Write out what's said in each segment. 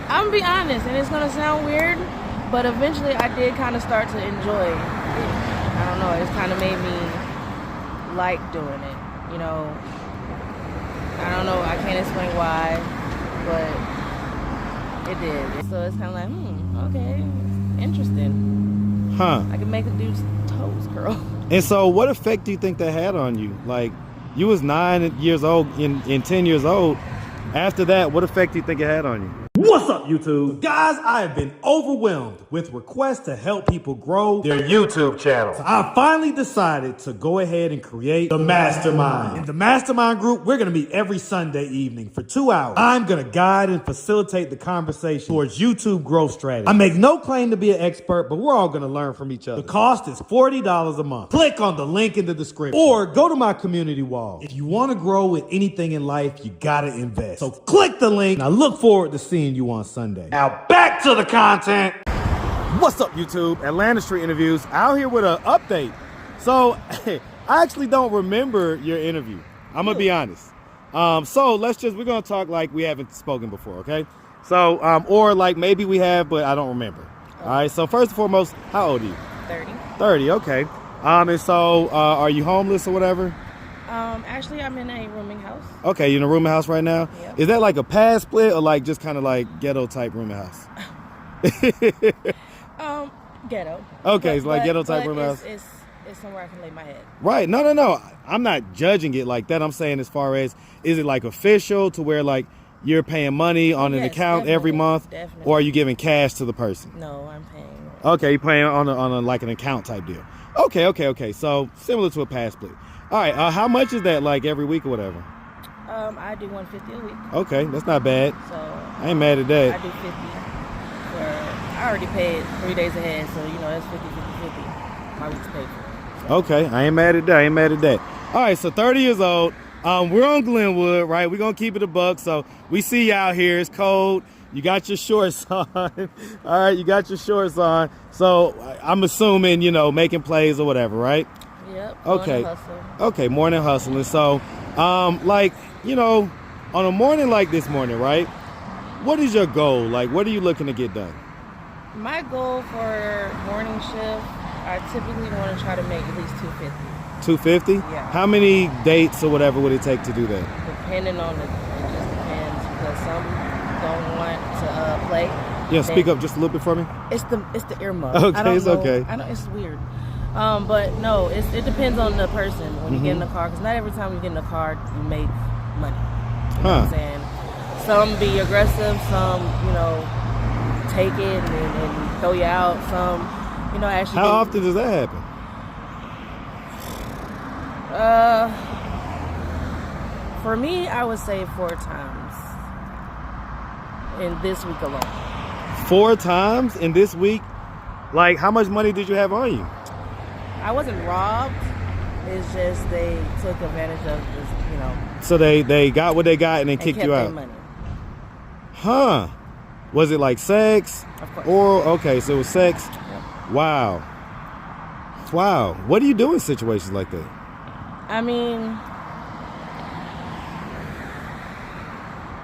I'm gonna be honest, and it's gonna sound weird, but eventually I did kind of start to enjoy it. I don't know, it's kind of made me like doing it, you know. I don't know, I can't explain why, but it did. So it's kind of like, okay, interesting. Huh. I can make a dude's toes curl. And so what effect do you think that had on you? Like, you was 9 years old and 10 years old. After that, what effect do you think it had on you? What's up, YouTube? Guys, I have been overwhelmed with requests to help people grow their YouTube channel. So I finally decided to go ahead and create the Mastermind. In the Mastermind group, we're gonna meet every Sunday evening for 2 hours. I'm gonna guide and facilitate the conversation towards YouTube growth strategy. I make no claim to be an expert, but we're all gonna learn from each other. The cost is $40 a month. Click on the link in the description or go to my community wall. If you wanna grow with anything in life, you gotta invest. So click the link, and I look forward to seeing you on Sunday. Now back to the content. What's up, YouTube? Atlanta Street Interviews out here with an update. So I actually don't remember your interview. I'm gonna be honest. So we're gonna talk like we haven't spoken before, okay? So or like maybe we have, but I don't remember. Okay. All right. So first and foremost, how old are you? 30. 30. Okay. And so are you homeless or whatever? Actually, I'm in a rooming house. Okay, you're in a rooming house right now? Yep. Is that like a pad split or like just kind of like ghetto type rooming house? Ghetto. Okay, it's like ghetto type rooming house. It's somewhere I can lay my head. Right. No. I'm not judging it like that. I'm saying as far as, is it like official to where like you're paying money on an account every month? Definitely. Or are you giving cash to the person? No, I'm paying. Okay, you're paying on a like an account type deal. Okay. So similar to a pad split. All right, how much is that like every week or whatever? I do $150 a week. Okay, that's not bad. So I ain't mad at that. I do 50 I already paid 3 days ahead, so you know that's 50. My week's paid for. So. Okay, I ain't mad at that. All right, so 30 years old. We're on Glenwood, right? We're gonna keep it a buck. So we see you out here. It's cold. You got your shorts on. All right, you got your shorts on. So I'm assuming, you know, making plays or whatever, right? Yep. Okay. Okay, morning hustling. So, like, you know, on a morning like this morning, right? What is your goal? Like, what are you looking to get done? My goal for morning shift, I typically want to try to make at least 250. 250? Yeah. How many dates or whatever would it take to do that? Depending on it just depends because some don't want to play. Yeah, speak up just a little bit for me. It's the earmuff. Okay, it's okay. I know it's weird. But no, it depends on the person when you get in the car, because not every time you get in the car you make money. You know what I'm saying? Some be aggressive, some, you know, take it and throw you out. Some, you know, actually. How often does that happen? For me, I would say 4 times in this week alone. 4 times in this week? Like, how much money did you have on you? I wasn't robbed. It's just they took advantage of this, you know. So they got what they got and then kicked you out. Money. Huh? Was it like sex? Of course. Or okay, so it was sex. Yep. Wow. What do you do in situations like that? I mean,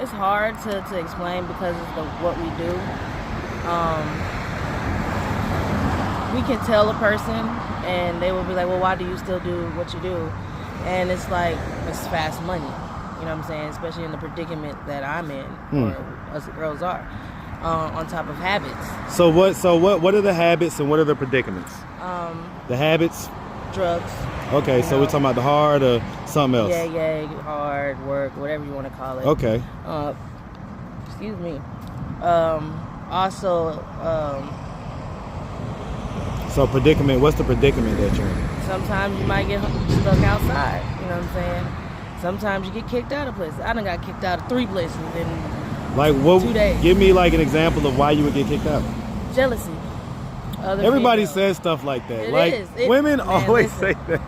it's hard to explain because of what we do. We can tell a person and they will be like, well, why do you still do what you do? And it's like, it's fast money. You know what I'm saying? Especially in the predicament that I'm in, or us girls are, on top of habits. So what are the habits and what are the predicaments? The habits? Drugs. Okay, so we're talking about the hard or something else? Yeah, hard work, whatever you want to call it. Okay. Excuse me. Also, so predicament, what's the predicament that you're in? Sometimes you might get stuck outside, you know what I'm saying? Sometimes you get kicked out of places. I done got kicked out of 3 places in like what, 2 days. Give me like an example of why you would get kicked out. Jealousy. Everybody says stuff like that. Women always say that.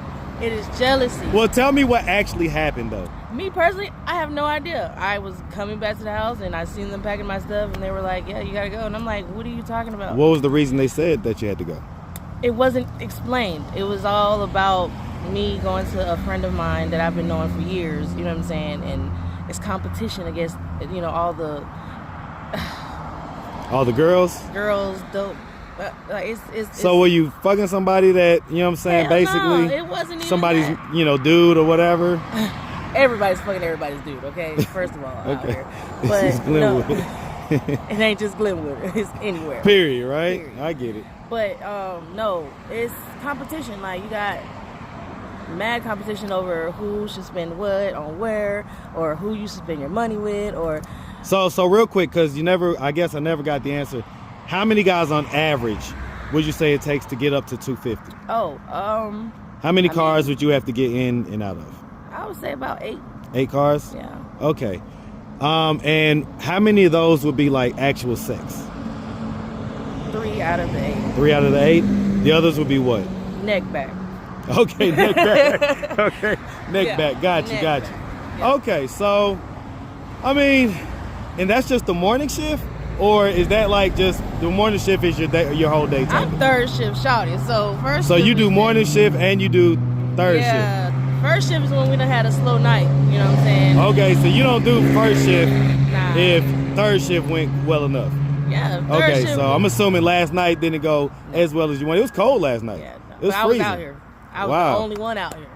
It is jealousy. Well, tell me what actually happened though. Me personally, I have no idea. I was coming back to the house and I seen them packing my stuff and they were like, yeah, you gotta go. And I'm like, what are you talking about? What was the reason they said that you had to go? It wasn't explained. It was all about me going to a friend of mine that I've been knowing for years, you know what I'm saying? And it's competition against, you know, all the All the girls? Girls, dope. It's so were you fucking somebody that, you know what I'm saying, basically? No, it wasn't even somebody's, that. you know, dude or whatever? Everybody's fucking everybody's dude, okay? First of all, out Okay. here. But It's Glenwood. it ain't just Glenwood. It's anywhere. Period, right? Period. I get it. But no, it's competition. Like, you got mad competition over who should spend what on where, or who you should spend your money with, or. So real quick, because I guess I never got the answer. How many guys on average would you say it takes to get up to 250? Oh, how many cars would you have to get in and out of? I would say about 8. 8 cars? Yeah. Okay. And how many of those would be like actual sex? 3 out of the 8. 3 out of the 8? The others would be what? Neck back. Okay, neck back. Okay, neck back. Got you. Yeah. Okay, so, I mean, and that's just the morning shift? Or is that like just the morning shift is your whole day type? I'm third shift shawty, so first. So you do morning shift and you do third shift. Yeah, first shift is when we done had a slow night. You know what I'm saying? Okay, so you don't do first shift Nah. if third shift went well enough. Yeah. Third Okay, shift so I'm assuming last night didn't go as well as you wanted. It was cold last night. Yeah, no. It was But freezing. I was out here. I was Wow. the only one out here.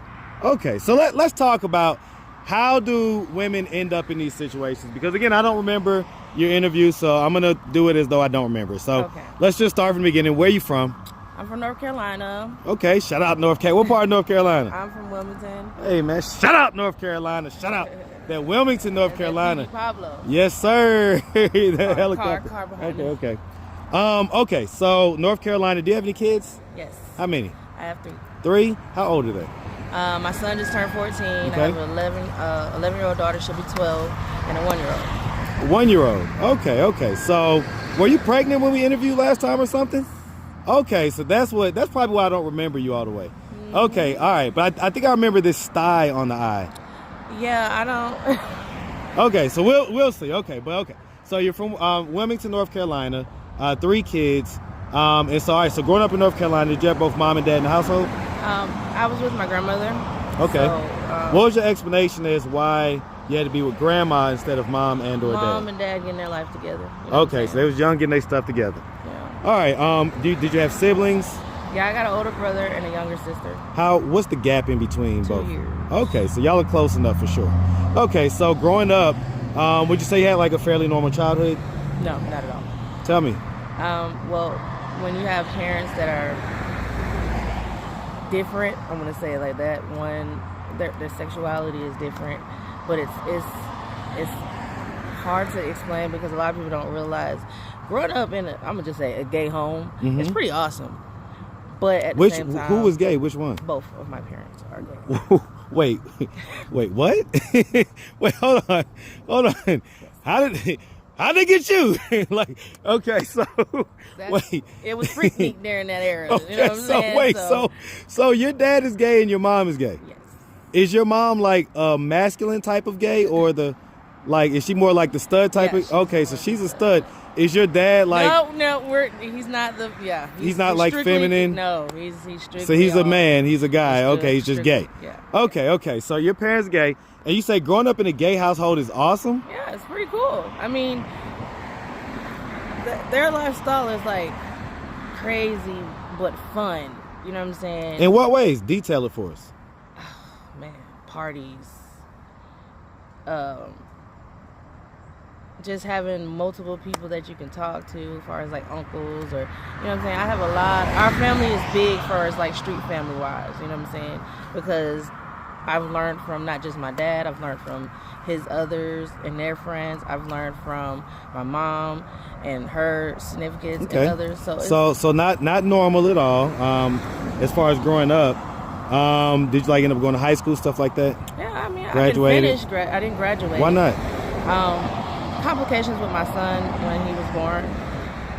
Okay, so let's talk about how do women end up in these situations? Because again, I don't remember your interview, so I'm gonna do it as though I don't remember. So Okay. let's just start from the beginning. Where you from? I'm from North Carolina. Okay, shout out North Carolina. What part of North Carolina? I'm from Wilmington. Hey man, shout out North Carolina. Shout out that Wilmington, North Carolina. Pablo. Yes, sir. The helicopter. car behind okay. Okay, so North Carolina, do you have any kids? Yes. How many? I have 3. 3? How old are they? My son just turned 14. Okay. I have an 11-year-old daughter. She'll be 12, and a 1-year-old. 1-year-old. Okay. So, were you pregnant when we interviewed last time or something? Okay, so that's probably why I don't remember you all the way. Mm-hmm. Okay, all right, but I think I remember this sty on the eye. Yeah, I don't. Okay, so we'll see. Okay. So you're from Wilmington, North Carolina. 3 kids. And so, all right. So growing up in North Carolina, did you have both mom and dad in the household? I was with my grandmother. Okay. So, what was your explanation as why you had to be with grandma instead of mom and or dad? Mom and dad getting their life together. You know Okay, so they was young getting their stuff together. Yeah. All right. Did you have siblings? Yeah, I got an older brother and a younger sister. What's the gap in between 2 both? years. Okay, so y'all are close enough for sure. Okay, so growing up, would you say you had like a fairly normal childhood? No, not at all. Tell me. Well, when you have parents that are different, I'm gonna say it like that. One, their sexuality is different, but it's hard to explain because a lot of people don't realize. Growing up in I'm gonna just say a gay home, it's pretty awesome. But at the same time, who was gay? Which one? Both of my parents are gay. Wait, what? Wait, hold on. How they get you? Like, okay, so wait. It was freaky during that era. Okay, You know what I'm saying? wait, so your dad is gay and your mom is gay. Yes. Is your mom like a masculine type of gay or is she more like the stud type of? Okay, so she's a stud. Is your dad like? No, he's not the He's not like strictly, feminine. No, he's strictly. So he's a man. He's a guy. Okay, he's just gay. Yeah. Okay. So your parents gay, and you say growing up in a gay household is awesome. Yeah, it's pretty cool. I mean, their lifestyle is like crazy but fun. You know what I'm saying? In what ways? Detail it for us. Man, parties. Just having multiple people that you can talk to as far as like uncles or, you know what I'm saying? I have a lot. Our family is big for us like street family wise, you know what I'm saying? Because I've learned from not just my dad, I've learned from his others and their friends. I've learned from my mom and her significants and others. So not normal at all. As far as growing up, did you like end up going to high school, stuff like that? Yeah, I mean, Graduated? I didn't finish. I didn't graduate. Why not? Complications with my son when he was born,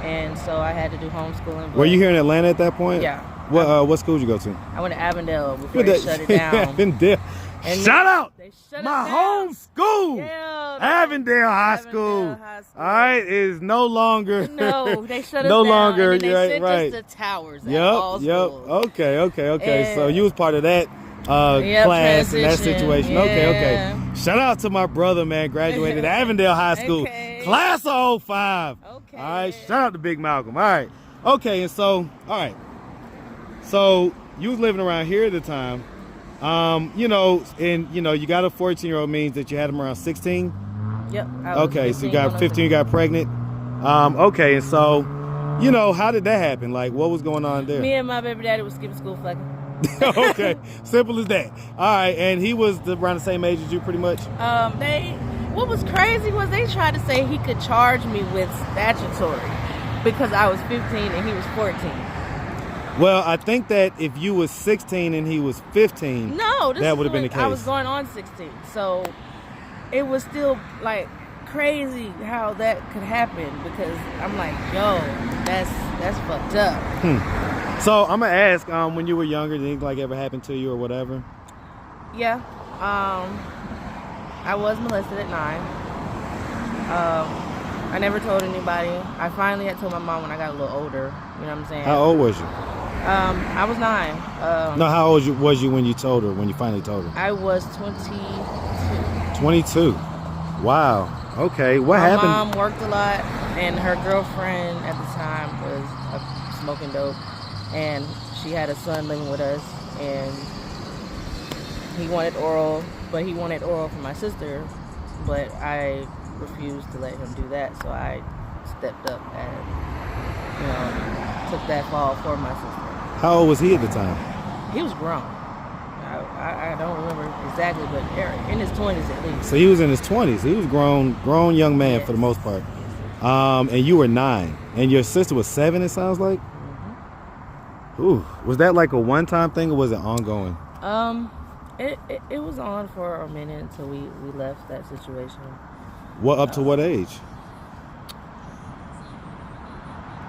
and so I had to do homeschooling. Were you here in Atlanta at that point? Yeah. What school did you go to? I went to Avondale before they shut it down. Avondale. And Shout out! They shut My it down. home school! Yeah, Avondale High School. High School. All right, is no longer. No, they shut us no down. longer. And then they sent right. us to Towers. At all schools. Okay. And so you was part of that class in that transition. situation. Yeah. Okay. Shout out to my brother, man. Graduated Avondale High School. Okay. Class of 05. Okay. All right, shout out to Big Malcolm. All right. Okay, and so, all right. So you was living around here at the time. You know, and you know, you got a 14-year-old means that you had him around 16. Yep. Okay, so you got 15, you got pregnant. Okay, and so, you know, how did that happen? Like, what was going on there? Me and my baby daddy was skipping school fucking. Okay, simple as that. All right, and he was around the same age as you, pretty much. What was crazy was they tried to say he could charge me with statutory because I was 15 and he was 14. Well, I think that if you was 16 and he was 15, that would have been the case. I was going on 16, so it was still like crazy how that could happen because I'm like, yo, that's fucked up. So I'm gonna ask, when you were younger, did anything like ever happen to you or whatever? Yeah, I was molested at 9. I never told anybody. I finally had told my mom when I got a little older. You know what I'm saying? How old was you? I was 9. No, how old was you when you told her? When you finally told her? I was 22. 22. Wow. Okay. What happened? My mom worked a lot, and her girlfriend at the time was smoking dope, and she had a son living with us, and he wanted oral, but he wanted oral from my sister, but I refused to let him do that, so I stepped up and, you know, took that fall for my sister. How old was he at the time? He was grown. I don't remember exactly, but in his 20s at least. So he was in his 20s. He was grown young man, yes, for the most part. And you were 9, and your sister was 7. It sounds like. Mm-hmm. Ooh, was that like a one-time thing, or was it ongoing? It was on for a minute until we left that situation. What up to what age?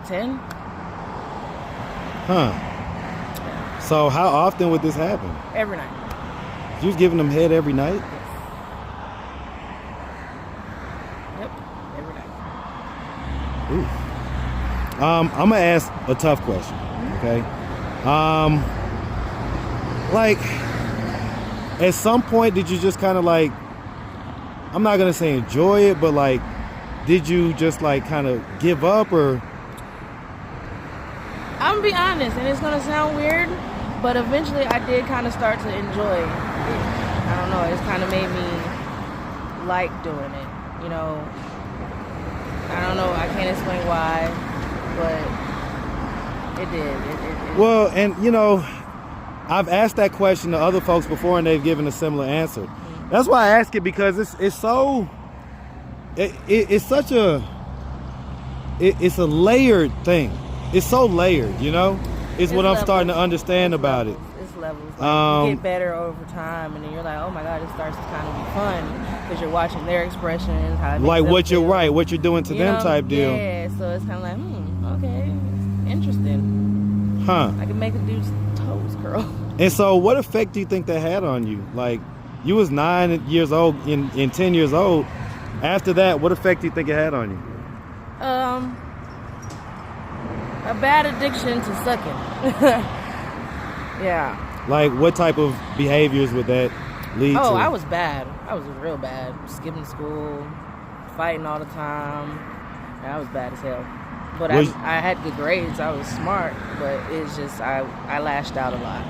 10. Huh. So how often would this happen? Every night. You was giving them head every night? Yes. Yep, every night. Ooh. I'm gonna ask a tough question, okay? Like, at some point, did you just kind of like, I'm not gonna say enjoy it, but like, did you just like kind of give up, or? I'm gonna be honest, and it's gonna sound weird, but eventually I did kind of start to enjoy it. I don't know, it's kind of made me like doing it, you know. I don't know, I can't explain why, but it did. Well, and you know, I've asked that question to other folks before, and they've given a similar answer. Mm-hmm. That's why I ask it, because it's so, it's such a, it's a layered thing. It's so layered, you know? It's what I'm starting to understand about it. It's levels. Like, you get better over time, and then you're like, oh my God, it starts to kind of be fun because you're watching their expressions, how like what you're what you're doing to them type deal. Yeah, so it's kind of like, okay, interesting. Huh. I can make a dude's toes curl. And so what effect do you think that had on you? Like, you was 9 years old and 10 years old. After that, what effect do you think it had on you? A bad addiction to sucking. Yeah. Like, what type of behaviors would that lead to? Oh, I was bad. I was real bad. Skipping school, fighting all the time. I was bad as hell. But I had good grades. I was smart. But it's just, I lashed out a lot.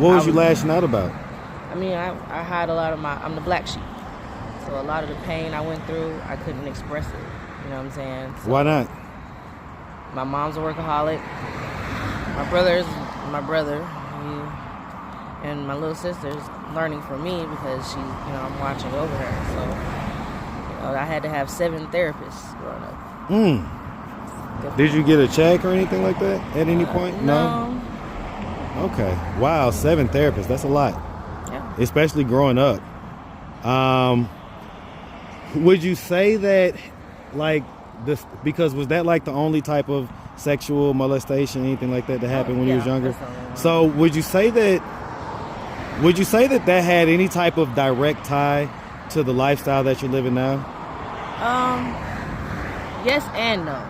What was you lashing out about? I mean, I hide a lot of I'm the black sheep. So a lot of the pain I went through, I couldn't express it. You know what I'm saying? So, why not? My mom's a workaholic. My brother's my brother. And my little sister's learning from me because she, you know, I'm watching over her. So, you know, I had to have 7 therapists growing up. Did you get a check or anything like that at any point? No. Okay. Wow, 7 therapists. That's a lot. Yeah. Especially growing up. Would you say that, like, this, because was that like the only type of sexual molestation, anything like that happened when you was younger? So would you say that that had any type of direct tie to the lifestyle that you're living now? Yes and no.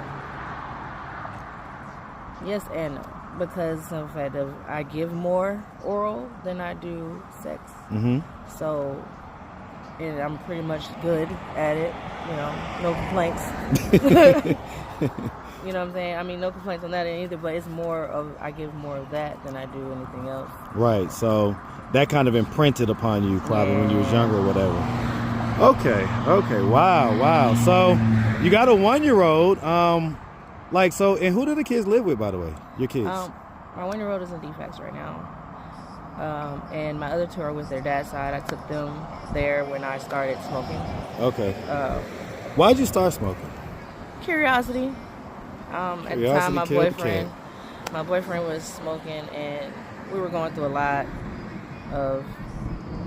Yes and no. Because of the fact of I give more oral than I do sex. Mm-hmm. So and I'm pretty much good at it. You know, no complaints. You know what I'm saying? I mean, no complaints on that end either, but it's more of, I give more of that than I do anything else. Right, so that kind of imprinted upon you probably when you was younger or whatever. Okay, wow. So you got a 1-year-old, so, and who do the kids live with, by the way, your kids? My 1-year-old is in defects right now, and my other 2 are with their dad's side. I took them there when I started smoking. Okay. Why'd you start smoking? Curiosity. At the time, my boyfriend was smoking, and we were going through a lot of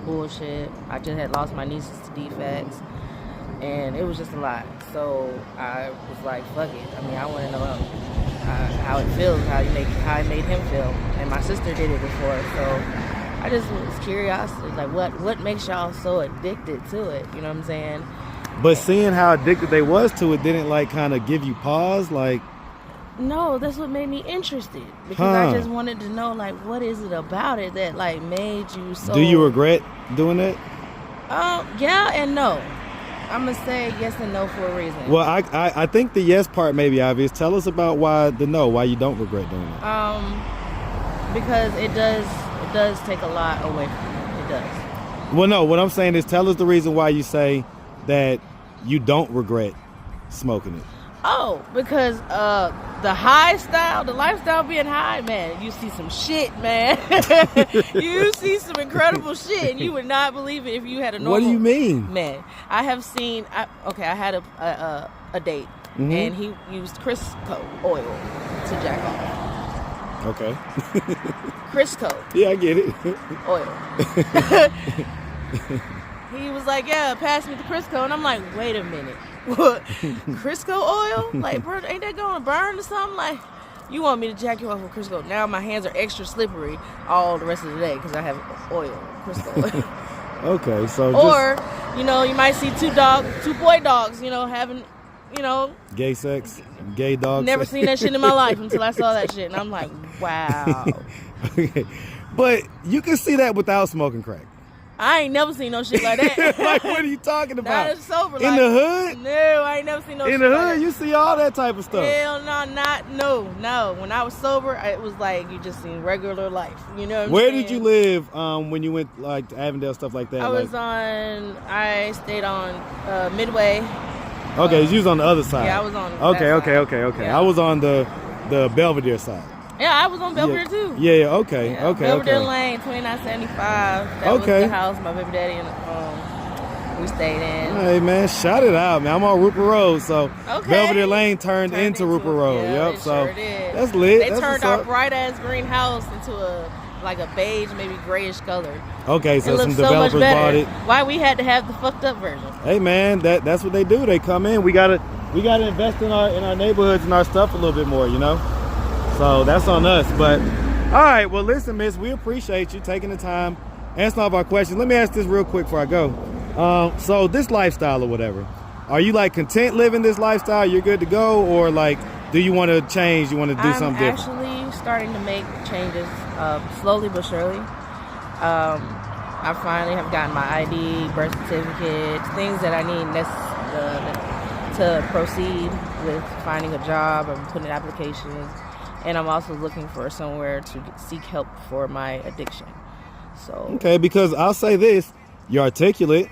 bullshit. I just had lost my nieces to defects, and it was just a lot. So I was like, fuck it. I mean, I want to know how it feels, how it made him feel. And my sister did it before, so I just was curious, like what makes y'all so addicted to it? You know what I'm saying? But seeing how addicted they was to it didn't like kind of give you pause, like? No, that's what made me interested, because I just wanted to know, like, what is it about it that like made you so. Do you regret doing that? Yeah and no. I'm gonna say yes and no for a reason. Well, I think the yes part may be obvious. Tell us about why you don't regret doing it. Because it does take a lot away from you. It does. Well, no, what I'm saying is tell us the reason why you say that you don't regret smoking it. Oh, because the lifestyle being high, man, you see some shit, man. You see some incredible shit, and you would not believe it if you had a normal. What do you mean? Man, I have seen, I had a date, and he used Crisco oil to jack off. Okay. Crisco. Yeah, I get it. Oil. He was like, yeah, pass me the Crisco. And I'm like, wait a minute. What? Crisco oil? Like, bro, ain't that going to burn or something? Like, you want me to jack you off with Crisco. Now my hands are extra slippery all the rest of the day because I have oil, Crisco oil. Okay, so or, you know, you might see two boy dogs, you know, having, you know. Gay sex, gay dogs. Never seen that shit in my life until I saw that shit. And I'm like, wow. Okay. But you can see that without smoking crack. I ain't never seen no shit like that. Like, what are you talking about? Not sober. In the hood? No, I ain't never seen no shit in the like hood, that. you see all that type of stuff. Hell no, no. When I was sober, it was like you just seen regular life. You know what I'm Where saying? did you live when you went like to Avondale, stuff like that? I stayed on Midway. Okay, you was on the other side. Yeah, I was on Okay. Yeah. I was on the Belvedere side. Yeah, I was on Belvedere too. Yeah, okay. Belvedere Lane, 2975. That was the house my baby daddy and we stayed in. Hey man, shout it out, man. I'm on Rupert Road, so Belvedere Lane turned into Rupert Road. Yeah, yep, so sure did. That's lit. They turned our bright ass green house into a beige, maybe grayish color. Okay, so some so developers bought it. Why we had to have the fucked up version? Hey man, that's what they do. They come in. We gotta invest in our neighborhoods and our stuff a little bit more, you know. So that's on us. But all right, well listen, miss, we appreciate you taking the time, answering all of our questions. Let me ask this real quick before I go. So this lifestyle or whatever, are you like content living this lifestyle? You're good to go, or like do you want to change? You want to do something different? I'm actually starting to make changes slowly but surely. I finally have gotten my ID, birth certificate, things that I need to proceed with finding a job. I'm putting in applications. And I'm also looking for somewhere to seek help for my addiction. So okay, because I'll say this, you're articulate.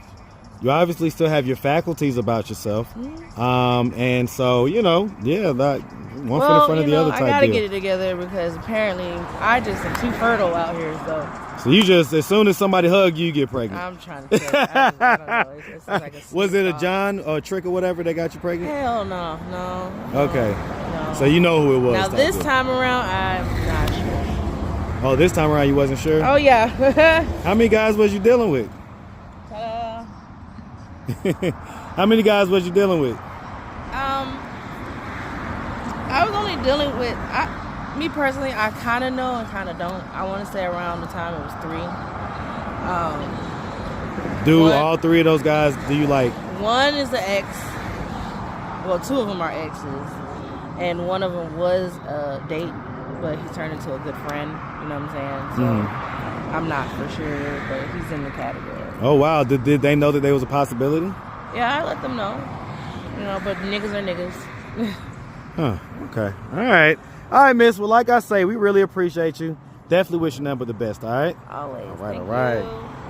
You obviously still have your faculties about yourself. And so, you know, yeah, that one foot in front of the other type deal. I gotta get it together because apparently I just am too fertile out here, So you just, as soon as somebody hug you, get pregnant. I'm trying to tell you. I don't know. It's like a was it a John or a trick or whatever that got you pregnant? Hell no. Okay. No. So you know who it was. Now this time around, I'm not sure. Oh, this time around you wasn't sure? Oh yeah. How many guys was you dealing with? How many guys was you dealing with? I was only dealing with, me personally, I kind of know and kind of don't. I want to say around the time it was 3. All 3 of those guys, do you like? One is an ex. Well, 2 of them are exes. And one of them was a date, but he turned into a good friend. You know what I'm saying? So I'm not for sure, but he's in the category. Oh wow, did they know that there was a possibility? Yeah, I let them know. You know, but niggas are niggas. Huh. Okay. All right. All right, miss. Well, like I say, we really appreciate you. Definitely wish you nothing but the best, all right? Always. All right, Thank all right. you.